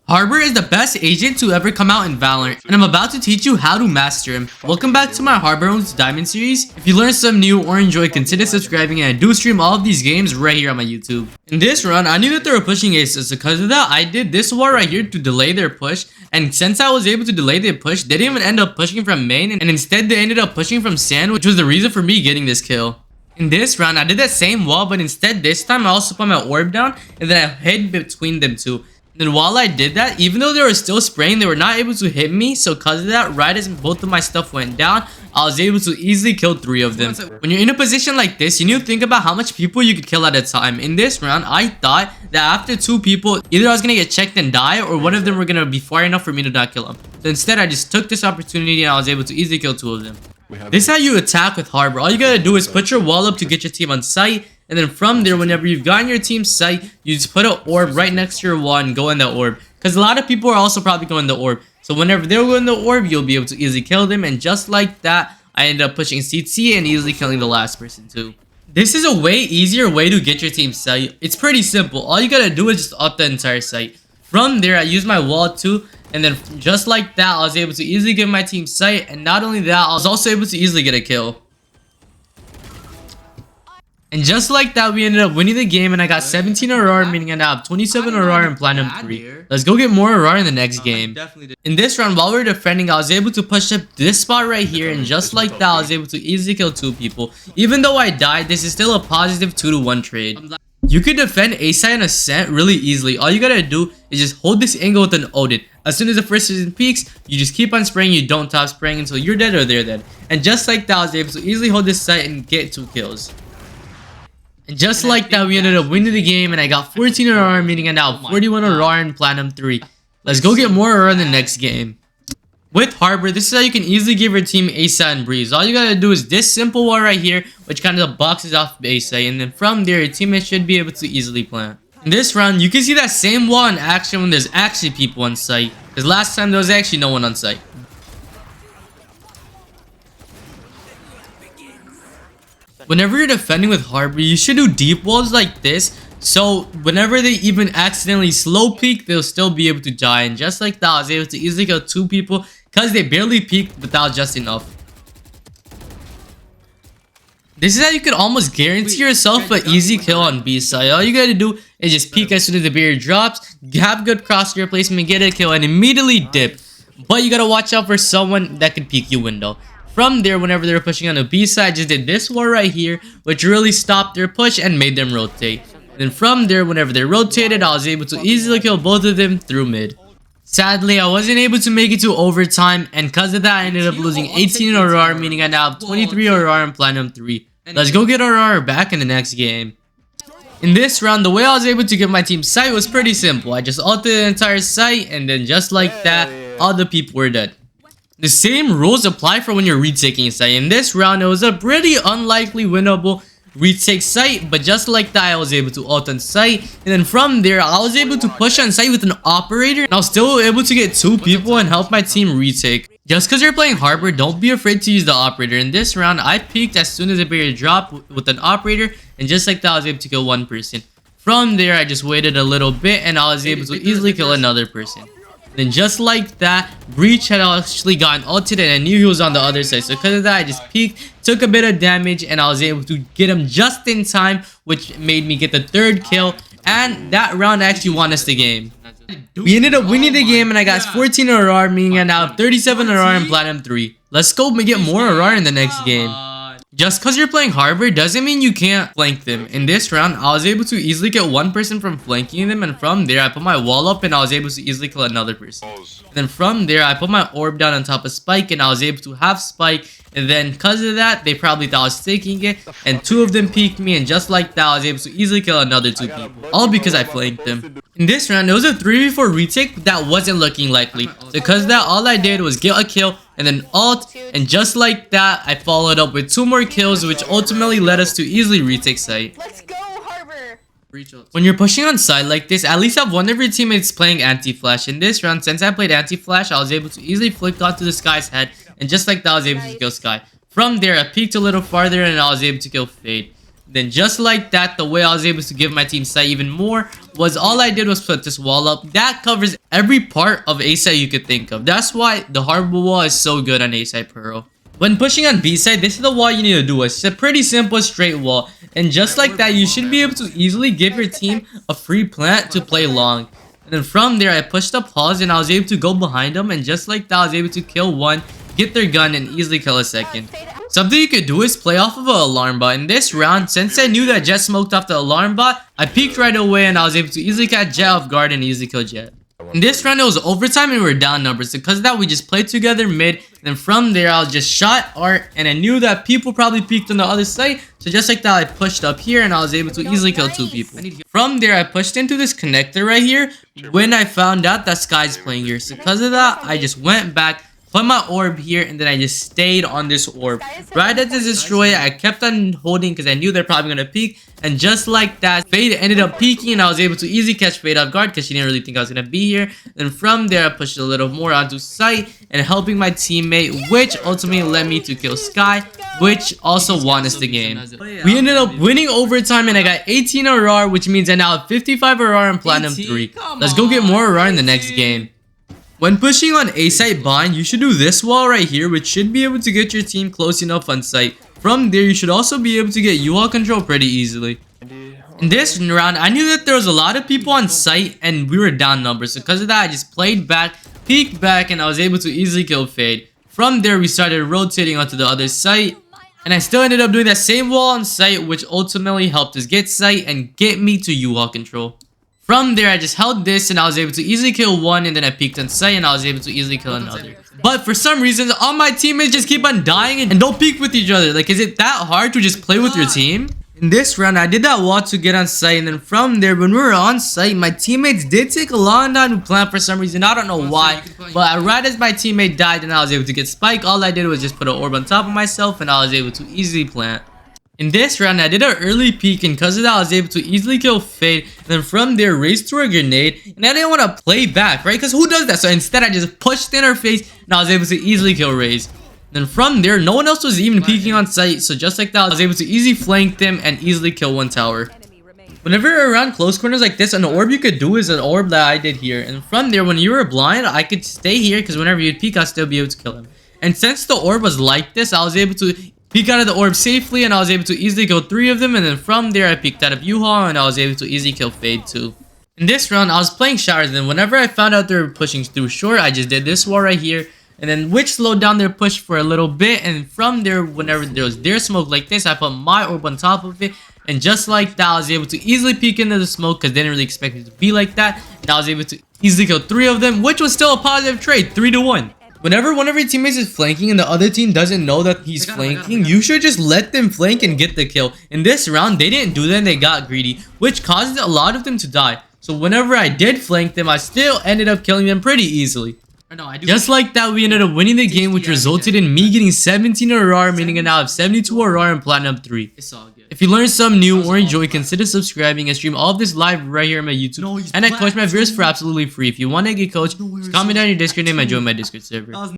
Harbor is the best agent to ever come out in Valorant, and I'm about to teach you how to master him. Welcome back to my Harbor Owns Diamond series. If you learned something new or enjoyed, consider subscribing, and I do stream all of these games right here on my YouTube. In this run, I knew that they were pushing aces. Because of that, I did this wall right here to delay their push, and since I was able to delay their push, they didn't even end up pushing from main, and instead they ended up pushing from sand, which was the reason for me getting this kill. In this round, I did that same wall, but instead this time I also put my orb down, and then I hid between them two. Then while I did that, even though they were still spraying, they were not able to hit me. So because of that, right as both of my stuff went down, I was able to easily kill 3 of them. When you're in a position like this, you need to think about how much people you could kill at a time. In this round, I thought that after 2 people, either I was going to get checked and die, or one of them were going to be far enough for me to not kill them. So instead, I just took this opportunity and I was able to easily kill 2 of them. This is how you attack with Harbor. All you gotta do is put your wall up to get your team on sight, and then from there, whenever you've gotten your team's sight, you just put an orb right next to your wall and go in the orb. Because a lot of people are also probably going the orb. So whenever they're going the orb, you'll be able to easily kill them. And just like that, I ended up pushing CT and easily killing the last person too. This is a way easier way to get your team's sight. It's pretty simple. All you gotta do is just up the entire site. From there, I used my wall too. And then just like that, I was able to easily get my team sight. And not only that, I was also able to easily get a kill. And just like that, we ended up winning the game. And I got 17 Aurora, meaning I now have 27 Aurora and Platinum 3. Let's go get more Aurora in the next game. In this round, while we were defending, I was able to push up this spot right here. And just like that, I was able to easily kill 2 people. Even though I died, this is still a positive 2-to-1 trade. You can defend A side and Ascent really easily. All you gotta do is just hold this angle with an Odin. As soon as the first person peeks, you just keep on spraying. You don't stop spraying until you're dead or they're dead. And just like that, I was able to easily hold this site and get 2 kills. And just like that, we ended up winning the game. And I got 14 Aurora, meaning I now have 41 Aurora and Platinum 3. Let's go get more Aurora in the next game. With Harbor, this is how you can easily give your team A-side and breeze. All you gotta do is this simple wall right here, which kind of boxes off A-side, and then from there, your teammates should be able to easily plant. In this round, you can see that same wall in action when there's actually people on site, because last time there was actually no one on site. Whenever you're defending with Harbor, you should do deep walls like this. So whenever they even accidentally slow peek, they'll still be able to die. And just like that, I was able to easily kill 2 people because they barely peeked without just enough. This is how you can almost guarantee yourself an easy kill on B side. All you gotta do is just peek as soon as the barrier drops, have good crosshair placement, get a kill, and immediately dip. But you gotta watch out for someone that can peek your window. From there, whenever they were pushing on the B side, I just did this wall right here, which really stopped their push and made them rotate. Then from there, whenever they rotated, I was able to easily kill both of them through mid. Sadly, I wasn't able to make it to overtime, and because of that, I ended up losing 18 Aurora, meaning I now have 23 Aurora and Platinum 3. Let's go get Aurora back in the next game. In this round, the way I was able to get my team sight was pretty simple. I just ulted the entire site, and then just like that, all the people were dead. The same rules apply for when you're retaking site. In this round, it was a pretty unlikely winnable retake site, but just like that, I was able to ult on site, and then from there, I was able to push on site with an operator, and I was still able to get 2 people and help my team retake. Just because you're playing Harbor, don't be afraid to use the operator. In this round, I peeked as soon as the barrier dropped with an operator, and just like that, I was able to kill 1 person. From there, I just waited a little bit, and I was able to easily kill another person. Then just like that, Breach had actually gotten ulted and I knew he was on the other side. So because of that, I just peeked, took a bit of damage, and I was able to get him just in time, which made me get the 3rd kill. And that round actually won us the game. We ended up winning the game and I got 14 Aurora, meaning I now have 37 Aurora and Platinum 3. Let's go get more Aurora in the next game. Just because you're playing Harbor doesn't mean you can't flank them. In this round, I was able to easily get 1 person from flanking them, and from there, I put my wall up and I was able to easily kill another person. And then from there, I put my orb down on top of Spike and I was able to have Spike, and then because of that, they probably thought I was taking it, and 2 of them peeked me, and just like that, I was able to easily kill another 2 people, all because I flanked them. In this round, it was a 3v4 retake, but that wasn't looking likely. So because of that, all I did was get a kill, and then ult, and just like that, I followed up with 2 more kills, which ultimately led us to easily retake site. Let's go, Harbor! When you're pushing on side like this, at least have one of your teammates playing anti-flash. In this round, since I played anti-flash, I was able to easily flick onto the Sky's head, and just like that, I was able to kill Sky. From there, I peeked a little farther, and I was able to kill Fade. Then just like that, the way I was able to give my team sight even more was all I did was put this wall up. That covers every part of A site you could think of. That's why the hardwood wall is so good on A site Pearl. When pushing on B side, this is the wall you need to do. It's a pretty simple straight wall. And just like that, you should be able to easily give your team a free plant to play long. And then from there, I pushed up pause and I was able to go behind them. And just like that, I was able to kill one, get their gun, and easily kill a second. Something you could do is play off of an alarm bot. In this round, since I knew that Jet smoked off the alarm bot, I peeked right away and I was able to easily catch Jet off guard and easily kill Jet. In this round, it was overtime and we were down numbers. So because of that, we just played together mid. And then from there, I just shot Art. And I knew that people probably peeked on the other side. So just like that, I pushed up here and I was able to easily kill 2 people. From there, I pushed into this connector right here when I found out that Sky's playing here. So because of that, I just went back, put my orb here, and then I just stayed on this orb. Right at this destroyer, I kept on holding because I knew they're probably going to peek. And just like that, Fade ended up peeking and I was able to easily catch Fade off guard because she didn't really think I was going to be here. Then from there, I pushed a little more onto sight and helping my teammate, which ultimately led me to kill Sky, which also won us the game. We ended up winning overtime and I got 18 RR, which means I now have 55 RR and Platinum 3. Let's go get more RR in the next game. When pushing on A site bind, you should do this wall right here, which should be able to get your team close enough on site. From there, you should also be able to get U-Haul control pretty easily. In this round, I knew that there was a lot of people on site and we were down numbers. So because of that, I just played back, peeked back, and I was able to easily kill Fade. From there, we started rotating onto the other site. And I still ended up doing that same wall on site, which ultimately helped us get site and get me to U-Haul control. From there, I just held this and I was able to easily kill one, and then I peeked on sight and I was able to easily kill another. But for some reason, all my teammates just keep on dying and don't peek with each other. Like, is it that hard to just play with your team? In this round, I did that wall to get on site, and then from there, when we were on site, my teammates did take a long time to plant for some reason. I don't know why, but right as my teammate died and I was able to get spike, all I did was just put an orb on top of myself and I was able to easily plant. In this round, I did an early peek, and because of that, I was able to easily kill Fade. And then from there, raced through a grenade, and I didn't want to play back, right? Because who does that? So instead, I just pushed in her face, and I was able to easily kill Raze. Then from there, no one else was even peeking on site, so just like that, I was able to easily flank them and easily kill one tower. Whenever you're around close corners like this, an orb you could do is an orb that I did here. And from there, when you were blind, I could stay here, because whenever you'd peek, I'd still be able to kill him. And since the orb was like this, I was able to peek out of the orb safely, and I was able to easily kill 3 of them. And then from there, I peeked out of U-Haul and I was able to easily kill Fade too. In this round, I was playing showers, and whenever I found out they were pushing through short, I just did this wall right here. And then which slowed down their push for a little bit, and from there, whenever there was their smoke like this, I put my orb on top of it. And just like that, I was able to easily peek into the smoke because they didn't really expect it to be like that. And I was able to easily kill 3 of them, which was still a positive trade, 3-1. Whenever one of your teammates is flanking and the other team doesn't know that he's flanking, you should just let them flank and get the kill. In this round, they didn't do that and they got greedy, which caused a lot of them to die. So whenever I did flank them, I still ended up killing them pretty easily. Just like that, we ended up winning the game, which resulted in me getting 17 RR, meaning I now have 72 RR and Platinum 3. It's all good. If you learned something new or enjoy, consider subscribing. I stream all of this live right here on my YouTube. And I coach my viewers for absolutely free. If you want to get coached, just comment down your Discord name and join my Discord server.